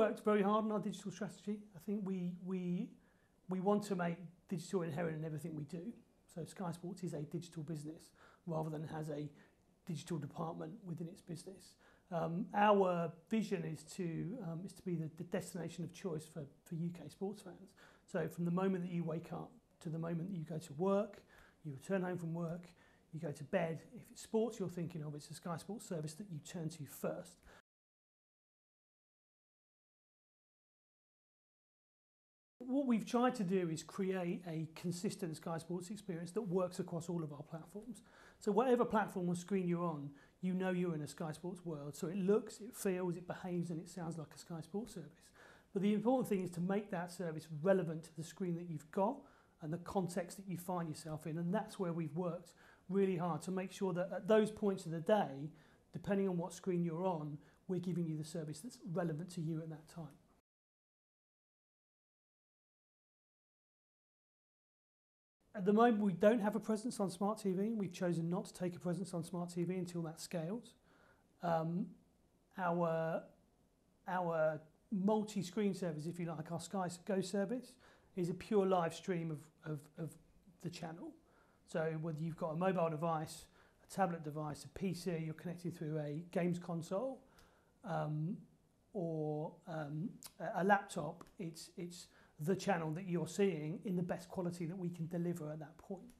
worked very hard on our digital strategy. I think we want to make digital inherent in everything we do. So Sky Sports is a digital business rather than has a digital department within its business. Our vision is to be the destination of choice for UK sports fans. So from the moment that you wake up to the moment that you go to work, you return home from work, you go to bed, if it's sports you're thinking of, it's a Sky Sports service that you turn to first. What we've tried to do is create a consistent Sky Sports experience that works across all of our platforms. So whatever platform or screen you're on, you know you're in a Sky Sports world. So it looks, it feels, it behaves and it sounds like a Sky Sports service. But the important thing is to make that service relevant to the screen that you've got and the context that you find yourself in. And that's where we've worked really hard to make sure that at those points of the day, depending on what screen you're on, we're giving you the service that's relevant to you at that time. At the moment, we don't have a presence on smart TV. We've chosen not to take a presence on smart TV until that scales. Our multi-screen service, if you like, our Sky Go service, is a pure live stream of the channel. So whether you've got a mobile device, a tablet device, a PC, you're connected through a games console, or a laptop, it's the channel that you're seeing in the best quality that we can deliver at that point.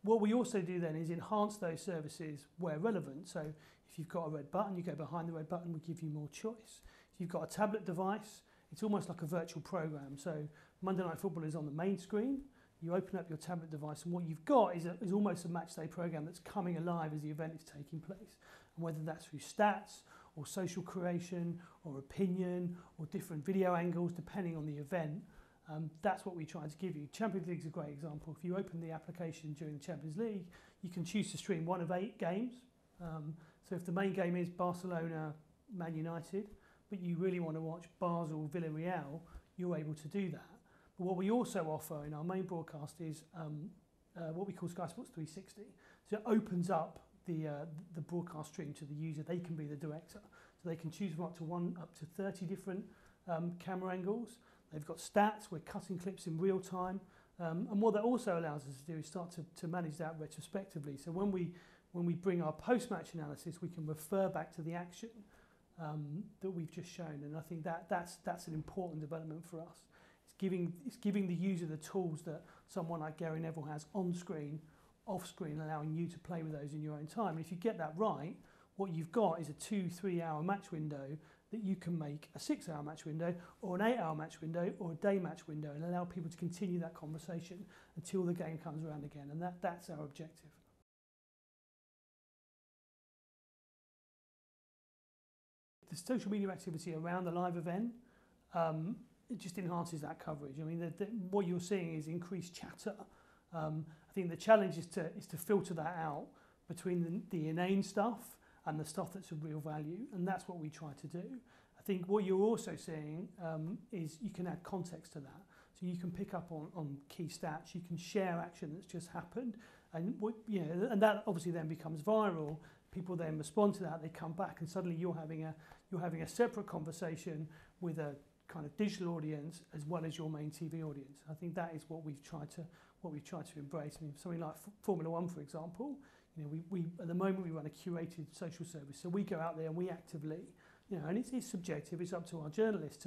What we also do then is enhance those services where relevant. So if you've got a red button, you go behind the red button, we give you more choice. If you've got a tablet device, it's almost like a virtual program. So Monday Night Football is on the main screen, you open up your tablet device and what you've got is almost a match day program that's coming alive as the event is taking place. And whether that's through stats or social creation or opinion or different video angles depending on the event, that's what we try to give you. Champions League is a great example. If you open the application during the Champions League, you can choose to stream one of 8 games. So if the main game is Barcelona, Man United, but you really want to watch Basel, Villarreal, you're able to do that. But what we also offer in our main broadcast is what we call Sky Sports 360. So it opens up the broadcast stream to the user. They can be the director. So they can choose from up to 30 different camera angles. They've got stats, we're cutting clips in real time. And what that also allows us to do is start to manage that retrospectively. So when we bring our post-match analysis, we can refer back to the action that we've just shown. And I think that's an important development for us. It's giving the user the tools that someone like Gary Neville has on screen, off screen, allowing you to play with those in your own time. And if you get that right, what you've got is a 2-3 hour match window that you can make a 6 hour match window or an 8 hour match window or a day match window and allow people to continue that conversation until the game comes around again. And that's our objective. The social media activity around the live event, it just enhances that coverage. I mean, what you're seeing is increased chatter. I think the challenge is to filter that out between the inane stuff and the stuff that's of real value, and that's what we try to do. I think what you're also seeing is you can add context to that. So you can pick up on key stats, you can share action that's just happened, and and that obviously then becomes viral. People then respond to that, they come back, and suddenly you're having a separate conversation with a kind of digital audience as well as your main TV audience. I think that is what we've tried to embrace. I mean, something like Formula One, for example, we at the moment we run a curated social service, so we go out there and we actively, and it's subjective. It's up to our journalist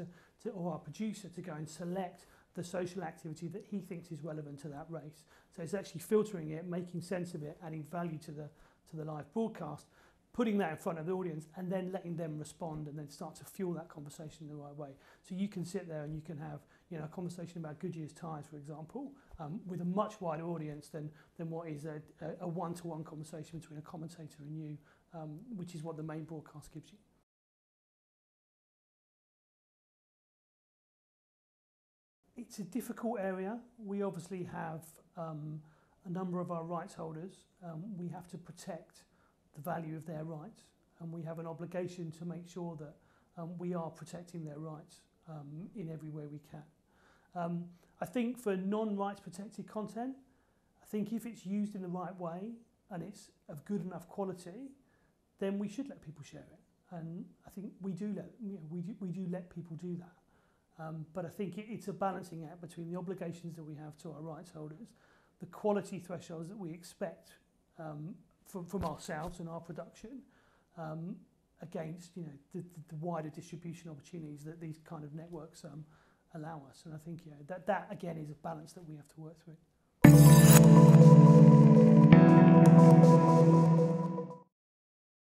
or our producer to go and select the social activity that he thinks is relevant to that race. So it's actually filtering it, making sense of it, adding value to the live broadcast, putting that in front of the audience and then letting them respond and then start to fuel that conversation in the right way. So you can sit there and you can have a conversation about Goodyear's tyres, for example, with a much wider audience than what is a one-to-one conversation between a commentator and you, which is what the main broadcast gives you. It's a difficult area. We obviously have a number of our rights holders. We have to protect the value of their rights, and we have an obligation to make sure that we are protecting their rights in every way we can. I think for non-rights protected content, I think if it's used in the right way and it's of good enough quality, then we should let people share it. and I think we do let people do that. But I think it's a balancing act between the obligations that we have to our rights holders, the quality thresholds that we expect from ourselves and our production, against the wider distribution opportunities that these kind of networks allow us. And I think that again is a balance that we have to work through.